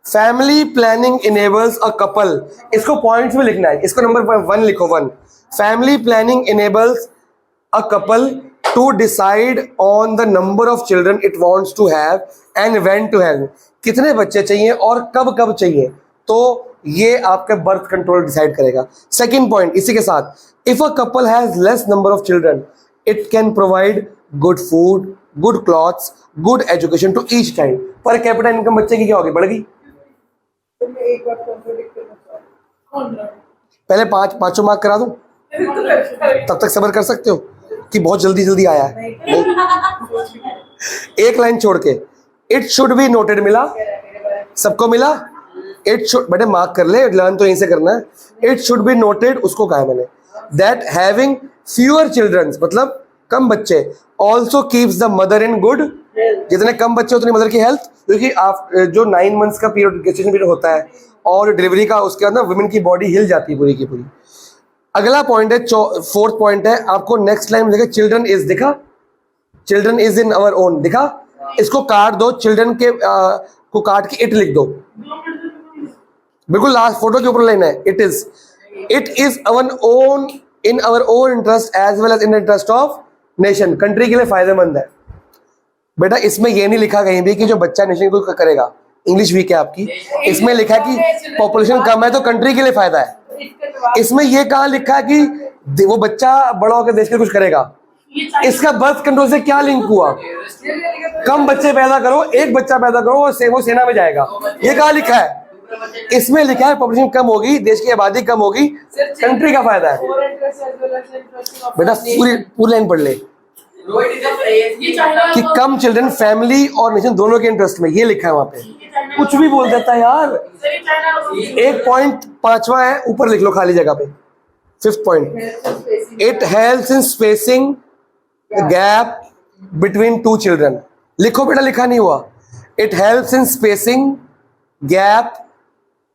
family planning enables a couple. इसको पॉइंट्स में लिखना है, इसको नंबर 1 लिखो। 1, family planning enables a couple to decide on the number of children it wants to have and when to have. कितने बच्चे चाहिए और कब कब चाहिए, तो ये आपका बर्थ कंट्रोल डिसाइड करेगा। सेकंड पॉइंट इसी के साथ, if a couple has less number of children it can provide good food, good clothes, good education to each child. Per capita income बच्चे की क्या होगी? बढ़ गई। एक बार कॉन्ट्रडिक्ट करना चाहूँ। पहले पांचों मार्क करा दूं, तब तक सब्र कर सकते हो कि बहुत जल्दी जल्दी आया है? एक लाइन छोड़ के, इट शुड बी नोटेड। मिला? सबको मिला? इट शुड, बेटे मार्क कर ले, लर्न तो यहीं से करना है। इट शुड बी नोटेड, उसको कहा है मैंने, दैट हैविंग फ्यूअर चिल्ड्रन, मतलब कम बच्चे, also keeps the mother in good. जितने कम बच्चे उतनी मदर की हेल्थ, क्योंकि आप जो 9 मंथ्स का पीरियड, गेस्टेशन पीरियड होता है और डिलीवरी का, उसके बाद ना वुमेन की बॉडी हिल जाती है पूरी की पूरी। अगला पॉइंट है, 4th पॉइंट है, आपको नेक्स्ट लाइन में देखा चिल्ड्रन इज, दिखा? Children is in our own, दिखा? इसको काट दो, चिल्ड्रन के को काट के इट लिख दो। बिल्कुल लास्ट फोटो के ऊपर लाइन है, it is our own, in our own interest as well as in interest of nation. Country के लिए फायदेमंद है। बेटा इसमें ये नहीं लिखा कहीं भी कि जो बच्चा नेशन को करेगा, इंग्लिश वीक है आपकी, इसमें लिखा है कि पॉपुलेशन कम है तो कंट्री के लिए फायदा है। इसमें ये कहाँ लिखा है कि वो बच्चा बड़ा होकर देश के कुछ करेगा? इसका बर्थ कंट्रोल से क्या लिंक हुआ? कम बच्चे पैदा करो, एक बच्चा पैदा करो, वो सेना में जाएगा। ये कहाँ लिखा है? इसमें लिखा है पॉपुलेशन कम होगी, देश की आबादी कम होगी, कंट्री का फायदा है। बेटा पूरी लाइन पढ़ ले कि कम चिल्ड्रन फैमिली और नेशन दोनों के इंटरेस्ट में, ये लिखा है वहां पे। कुछ भी बोल देता है यार। एक पॉइंट 5वां है, ऊपर लिख लो खाली जगह पे। 5th point, it helps in spacing gap between 2 children. लिखो बेटा, लिखा नहीं हुआ। It helps in spacing gap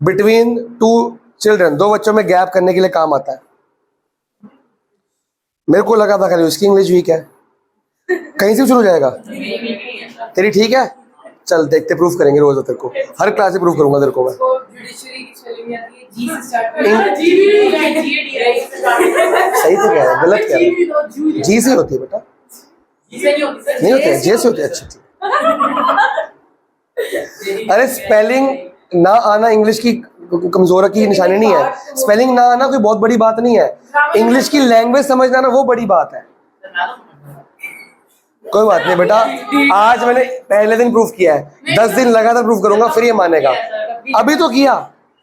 between 2 children. 2 बच्चों में गैप करने के लिए काम आता है। मेरे को लगा था खाली उसकी इंग्लिश वीक है, कहीं से शुरू हो जाएगा। तेरी ठीक है? चल देखते, प्रूफ करेंगे रोज। तेरे को हर क्लास से प्रूफ करूंगा तेरे को मैं। जुडिशरी की स्पेलिंग आती है, जी से स्टार्ट सही तो क्या है, गलत क्या है? जी से होती है बेटा, नहीं होती है, जे से होती है। अच्छा अरे स्पेलिंग ना आना इंग्लिश की कमजोरी की निशानी नहीं है। स्पेलिंग ना आना कोई बहुत बड़ी बात नहीं है। इंग्लिश की लैंग्वेज समझना ना वो बड़ी बात है। कोई बात नहीं बेटा, आज मैंने पहले दिन प्रूफ किया है, 10 दिन लगातार प्रूफ करूंगा फिर ये मानेगा। अभी तो किया,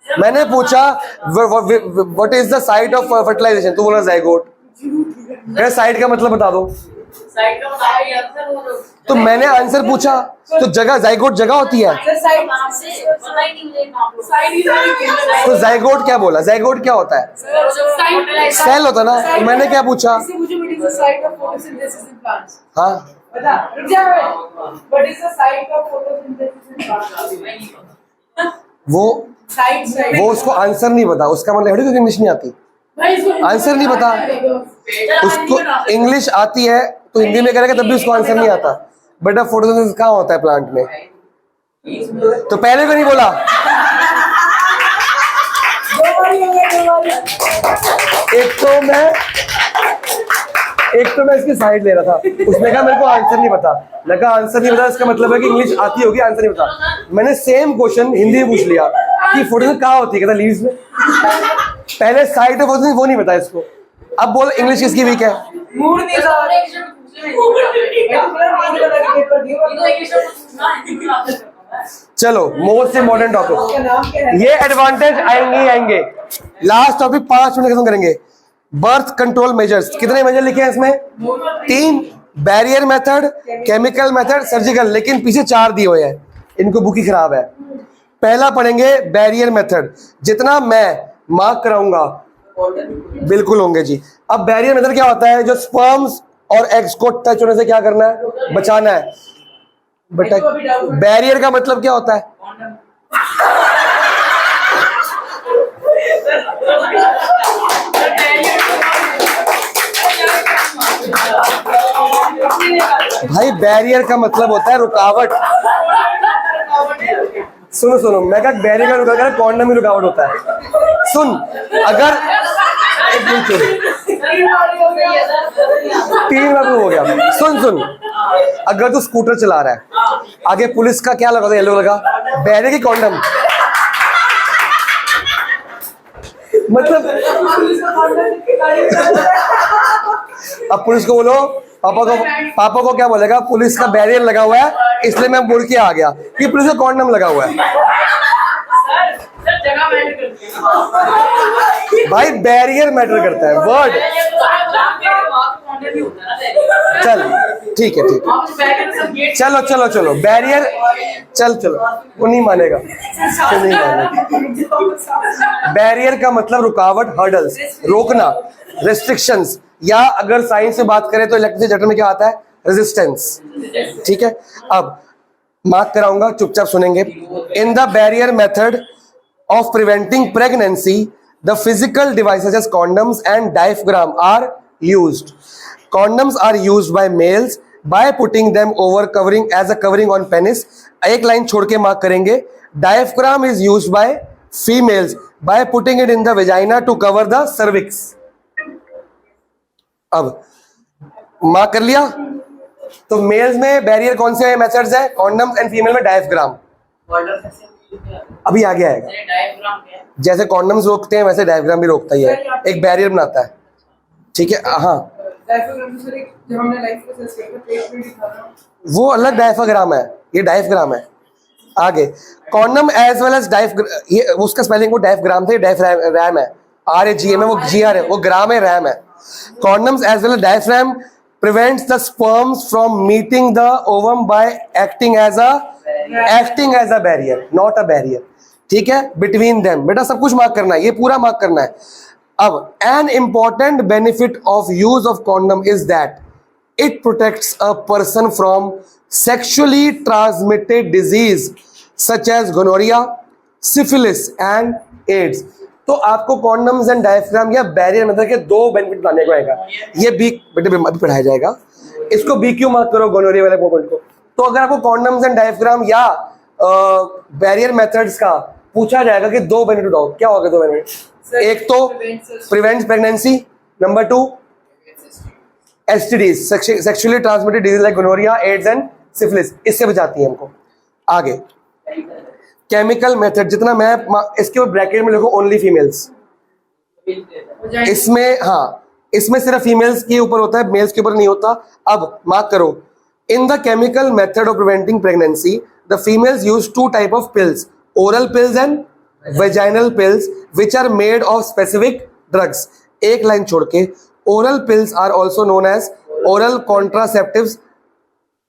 मैंने पूछा what is the site of fertilisation, तो बोला जाइगोट। मेरा साइट का मतलब बता दो, तो मैंने आंसर पूछा, तो जगह जाइगोट जगह होती है, तो जाइगोट क्या बोला? जाइगोट क्या होता है? सेल होता ना। तो मैंने क्या पूछा? हाँ वो उसको आंसर नहीं पता, उसका मतलब है कि इंग्लिश नहीं आती, आंसर नहीं पता। उसको इंग्लिश आती है तो हिंदी में करेगा तब भी उसको आंसर नहीं आता। बेटा फोटोसिंथेसिस कहाँ होता है प्लांट में? तो पहले को नहीं बोला। एक तो मैं इसकी साइड ले रहा था, उसने कहा मेरे को आंसर नहीं पता। लगा आंसर नहीं पता इसका मतलब है कि इंग्लिश आती होगी, आंसर नहीं पता। मैंने सेम क्वेश्चन हिंदी में पूछ लिया कि फोटोसिंथेसिस कहाँ होती है, कहता लीव्स में। पहले साइड ऑफ फोटोसिंथेसिस वो नहीं पता इसको। अब बोल इंग्लिश किसकी वीक है? पेपर दियो ये तो इंग्लिश में सुनना है, हिंदी में आंसर करना है। चलो मोस्ट इम्पोर्टेंट उसका टॉपिक, नाम क्या है? ये एडवांटेज आएंगे ही आएंगे। लास्ट टॉपिक 5 मिनट खत्म करेंगे। बर्थ कंट्रोल मेजर्स, कितने मेजर लिखे हैं इसमें? 3। Barrier method, chemical method, surgical, लेकिन पीछे 4 दिए हुए हैं, इनको बुक ही खराब है। पहला पढ़ेंगे बैरियर मेथड, जितना मैं मार्क कराऊंगा बिल्कुल होंगे जी। अब बैरियर मेथड क्या होता है? जो स्पर्म्स और एग्स को टच होने से क्या करना है? बचाना है। बेटा बैरियर का मतलब क्या होता है? भाई बैरियर का मतलब होता है रुकावट। सुनो सुनो, मैं कहा बैरियर का रुकावट, कॉन्डम में रुकावट होता है। सुन, अगर एक मिनट चुप। 3 बार हो गया। सुन सुन, अगर तू स्कूटर चला रहा है, आगे पुलिस का क्या लगा था? येलो लगा, बैरियर की कॉन्डम। मतलब अब पुलिस को बोलो, पापा को क्या बोलेगा? पुलिस का बैरियर लगा हुआ है इसलिए मैं मुड़ के आ गया कि पुलिस का कॉन्डम लगा हुआ है। सर जगह मैटर करती है ना। भाई बैरियर मैटर करता है, वर्ड। चल ठीक है, ठीक है, चलो चलो चलो, बैरियर, चल चलो, वो नहीं मानेगा, वो नहीं मानेगा। बैरियर का मतलब रुकावट, हर्डल्स, रोकना, रेस्ट्रिक्शंस, या अगर साइंस से बात करें तो इलेक्ट्रिक चैप्टर में क्या आता है? रेजिस्टेंस। ठीक है, अब मार्क कराऊंगा, चुपचाप सुनेंगे। In the barrier method of preventing pregnancy, the physical devices as condoms and diaphragm are used. Condoms are used by males by putting them over covering as a covering on penis. एक line छोड़ के mark करेंगे। Diaphragm is used by females by putting it in the vagina to cover the cervix. अब mark कर लिया। तो mails में barrier कौन से मेथड्स है? कॉन्डम्स, एंड फीमेल में डायफ्राम। अभी आगे आएगा। डायफ्राम क्या है? जैसे कॉन्डम्स रोकते हैं वैसे डायफ्राम भी रोकता ही है, एक बैरियर बनाता है। ठीक है, हाँ, डायफ्राम सर एक जब हमने लाइफ को सेंस किया था पेट में दिखा था, वो अलग डायफ्राम है, ये डायफ्राम है। आगे कॉन्डम एज वेल एज ये उसका स्पेलिंग वो डायफ्राम था, ये डायफ्राम है, RAGM है, वो GR है, वो ग्राम है, रैम है। Condoms as well as diaphragm prevents the sperms from meeting the ovum by acting as a barrier, not a barrier. ठीक है, between them। बेटा सब कुछ मार्क करना है, ये पूरा मार्क करना है। अब an important benefit of use of condom is that it protects a person from sexually transmitted disease such as gonorrhea, syphilis and AIDS। तो आपको कॉन्डम्स एंड डायफ्राम या बैरियर मेथड के 2 बेनिफिट बताने को आएगा। ये बी बेटे अभी पढ़ाया जाएगा, इसको BQ मार्क करो गोनोरिया वाले पॉइंट को। तो अगर आपको कॉन्डम्स एंड डायफ्राम या बैरियर मेथड्स का पूछा जाएगा कि 2 बेनिफिट हो, क्या होगा 2 बेनिफिट? एक तो prevents pregnancy, number 2 STDs, sexually transmitted disease like gonorrhoea, AIDS and syphilis, इससे बचाती है हमको। आगे केमिकल मेथड, जितना मैं इसके ऊपर ब्रैकेट में लिखो ओनली फीमेल्स, इसमें हाँ, इसमें सिर्फ फीमेल्स के ऊपर होता है, मेल्स के ऊपर नहीं होता। अब मार्क करो, in the chemical method of preventing pregnancy the females use 2 type of pills, oral pills and vaginal pills which are made of specific drugs. एक लाइन छोड़ के, oral pills are also known as oral contraceptives,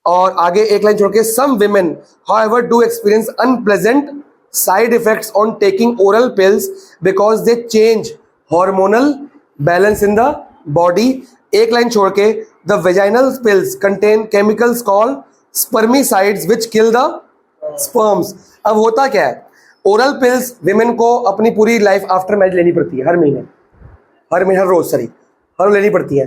और आगे एक line छोड़ के, some women however do experience unpleasant side effects on taking oral pills because they change hormonal balance in the body। एक line छोड़ के, the vaginal pills contain chemicals called spermicides which kill the sperms। अब होता क्या है, oral pills women को अपनी पूरी लाइफ आफ्टर मैरिज लेनी पड़ती है, हर महीने हर रोज हर लेनी पड़ती है।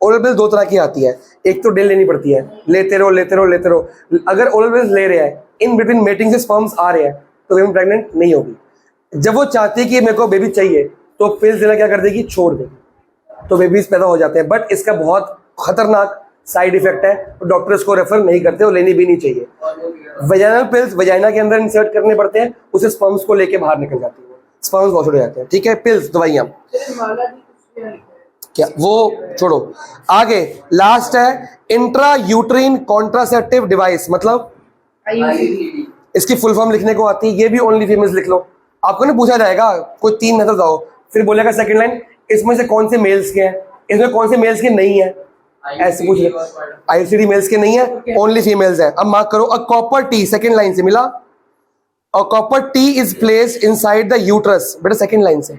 ओरल पिल्स 2 तरह की आती है, एक तो डेली लेनी पड़ती है, लेते रहो। अगर ओरल पिल्स ले रहे हैं, इन बिटवीन मेटिंग से स्पर्म्स आ रहे हैं, तो वेमेन प्रेग्नेंट नहीं होगी। जब वो चाहती है कि मेरे को बेबी चाहिए, तो पिल्स लेना क्या कर देगी? छोड़ देगी, तो बेबीज पैदा हो जाते हैं। बट इसका बहुत खतरनाक साइड इफेक्ट है, तो डॉक्टर इसको रेफर नहीं करते और लेनी भी नहीं चाहिए। वेजाइनल पिल्स वेजाइना के अंदर इंसर्ट करने पड़ते हैं, उसे स्पर्म्स को लेके बाहर निकल जाती है, स्पर्म्स वॉश हो जाते हैं। ठीक है, पिल्स दवाइयाँ क्या वो छोड़ो, आगे लास्ट है इंट्रा यूट्रीन कॉन्ट्रासेप्टिव डिवाइस, मतलब IUCD. इसकी फुल फॉर्म लिखने को आती है, ये भी ओनली फीमेल्स लिख लो। आपको ना पूछा जाएगा कोई 3 मेथड आओ, फिर बोलेगा सेकंड लाइन इसमें से कौन से मेल्स के हैं, इसमें कौन से मेल्स के नहीं है, ऐसे पूछ लो। आईसीडी मेल्स के नहीं है, ओनली फीमेल्स है। अब मार्क करो, a copper T, second line से मिला, a copper T is placed inside the uterus, बेटा सेकंड लाइन से,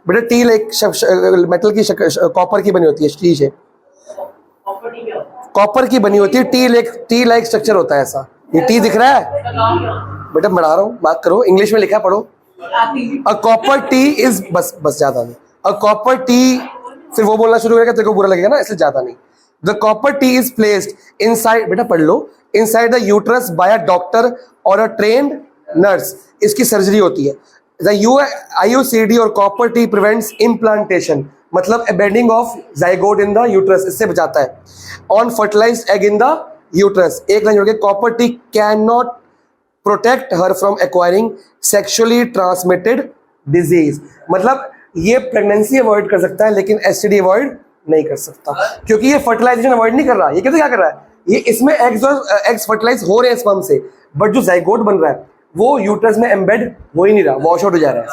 बेटा टी लाइक मेटल की कॉपर की बनी होती है, टी से प्रॉपर्टी क्या होता है? कॉपर की बनी होती है, टी लाइक स्ट्रक्चर होता है ऐसा। ये टी दिख रहा है इसका नाम क्या होता है? बेटा, बढ़ा रहा हूँ, मार्क करो, इंग्लिश में लिखा है, पढ़ो। आती थी. अ कॉपर टी इज, बस ज्यादा नहीं, अ कॉपर टी, फिर वो बोलना शुरू करेगा तेरे को बुरा लगेगा ना, इसलिए ज्यादा नहीं। The copper T is placed inside, बेटा पढ़ लो, inside the uterus by a doctor और अ ट्रेन्ड नर्स, इसकी सर्जरी होती है। द IUCD और कॉपर टी प्रिवेंट्स इम्प्लांटेशन, मतलब embedding of zygote in the uterus, इससे बचाता है। On fertilized egg in the uterus, एक लाइन जोड़ के, copper T can not protect her from acquiring sexually transmitted disease, मतलब ये प्रेगनेंसी अवॉइड कर सकता है लेकिन एसटीडी अवॉइड नहीं कर सकता, क्योंकि ये फर्टिलाइजेशन अवॉइड नहीं कर रहा। ये कहते क्या कर रहा है, ये इसमें एग्स फर्टिलाइज हो रहे हैं स्पर्म से, बट जो जाइगोट बन रहा है वो यूट्रस में एम्बेड हो ही नहीं रहा, वॉश आउट हो जा रहा है।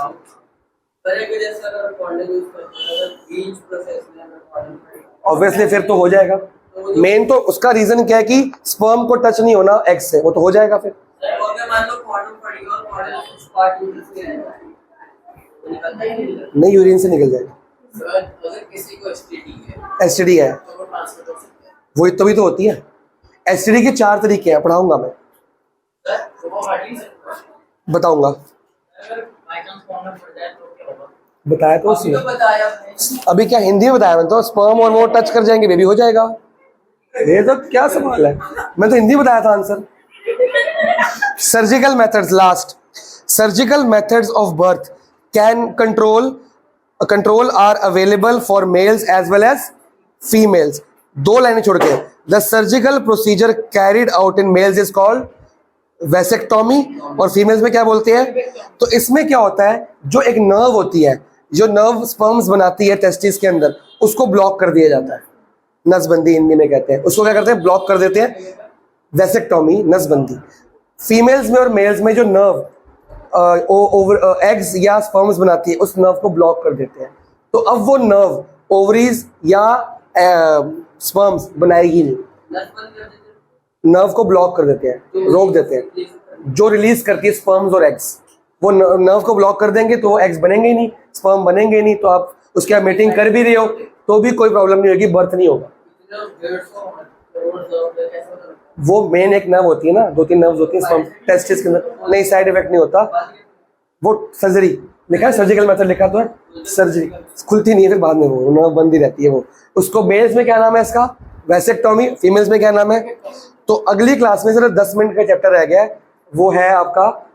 ऑब्वियसली फिर तो हो जाएगा। मेन तो उसका रीजन क्या है कि स्पर्म को टच नहीं होना एग से, वो तो हो जाएगा फिर। नहीं, यूरिन से निकल जाएगा। अगर किसी को STD एसटीडी है, तो वो ट्रांसफर कर सकते हैं वही तभी तो होती है। एसटीडी के 4 तरीके हैं, पढ़ाऊंगा मैं, सर, तो वो हार्डली सकता बताऊंगा। अगर बाय चांस फॉर्म में पड़ जाए तो क्या होगा? बताया तो उसने, बताया आपने। अभी क्या हिंदी में बताया, मैं तो स्पर्म और वो टच कर जाएंगे बेबी हो जाएगा। ये तो क्या सवाल है, मैं तो हिंदी बताया था answer. Surgical methods, last, surgical methods of birth can control are available for males as well as females. 2 लाइनें छोड़ के, the surgical procedure carried out in males is called vasectomy, और फीमेल्स में क्या बोलते हैं। तो इसमें क्या होता है, जो एक नर्व होती है, जो नर्व स्पर्म्स बनाती है टेस्टिस के अंदर, उसको ब्लॉक कर दिया जाता है, नसबंदी हिंदी में कहते हैं, उसको क्या करते हैं, ब्लॉक कर देते हैं, वैसेक्टोमी, नसबंदी। फीमेल्स में और मेल्स में जो नर्व एग्स या स्पर्म्स बनाती है, उस नर्व को ब्लॉक कर देते हैं। तो अब वो नर्व ओवरीज या स्पर्म्स बनाएगी नहीं, नर्व को ब्लॉक कर देते हैं, रोक देते हैं, जो रिलीज करती है स्पर्म्स और एग्स। वो नर्व को ब्लॉक कर देंगे तो एग्स बनेंगे ही नहीं, स्पर्म बनेंगे ही नहीं, तो आप उसके मीटिंग कर भी रहे हो तो भी कोई प्रॉब्लम नहीं होगी, बर्थ नहीं होगा। वो मेन एक नर्व होती है ना, 2-3 नर्व्स होती है स्पर्म टेस्टिस के अंदर, नहीं साइड इफेक्ट नहीं होता। वो सर्जरी लिखा है, सर्जिकल मेथड लिखा तो है, सर्जरी खुलती नहीं है फिर बाद में, वो नर्व बंदी रहती है वो। उसको मेल्स में क्या नाम है इसका, वैसेक्टोमी, फीमेल्स में क्या नाम है। तो अगली क्लास में सिर्फ 10 मिनट का चैप्टर रह गया है, वो है आपका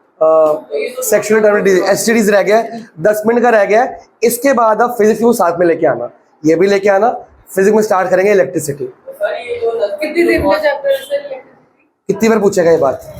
सेक्सुअल डिजीज, एसटीडीज रह गया है, 10 मिनट का रह गया है। इसके बाद आप फिजिक्स को साथ में लेके आना, ये भी लेके आना। फिजिक्स में स्टार्ट करेंगे इलेक्ट्रिसिटी। कितनी देर में चैप्टर? कितनी बार पूछेगा ये बात।